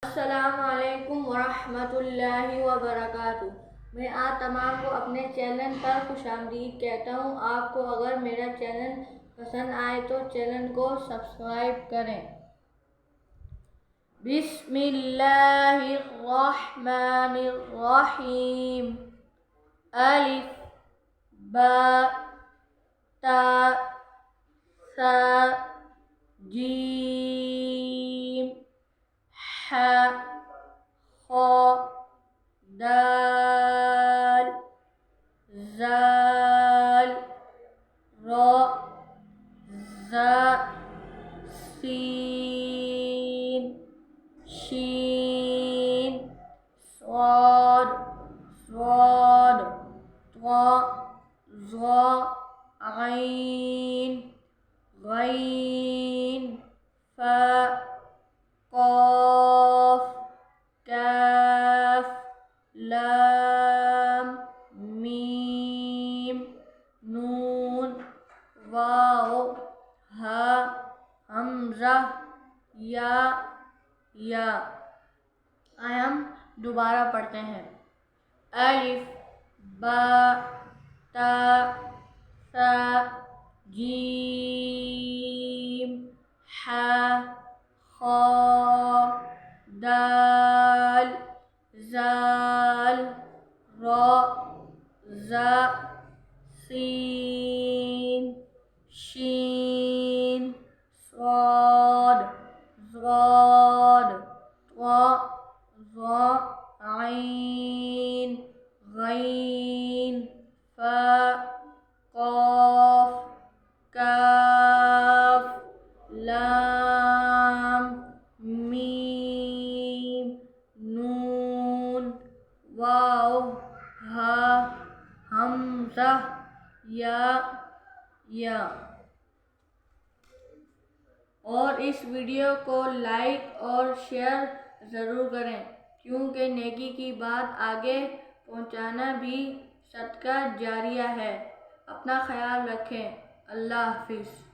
السلام علیکم ورحمۃ اللہ وبرکاتہ۔ میں آپ تمام کو اپنے چینل پر خوش آمدید کہتا ہوں۔ آپ کو اگر میرا چینل پسند آئے تو چینل کو سبسکرائب کریں۔ بسم اللہ الرحمن الرحیم۔ الف با تا ثا جیم ح خ دال ذال را ذا سین شین صاد طا ظا عین غین فا قاف کاف لام میم نون واو ہا حمزہ یا۔ آئے ہم دوبارہ پڑھتے ہیں۔ الف با تا ثا جیم ح خ دال ذال را ذا سین شین صاد طا ظا عین غین فا قاف کاف لام میم نون واو ہا حمزہ یا۔ اور اس ویڈیو کو لائک اور شیئر ضرور کریں، کیونکہ نیکی کی بات آگے پہنچانا بھی صدقہ جاریہ ہے۔ اپنا خیال رکھیں۔ اللہ حافظ۔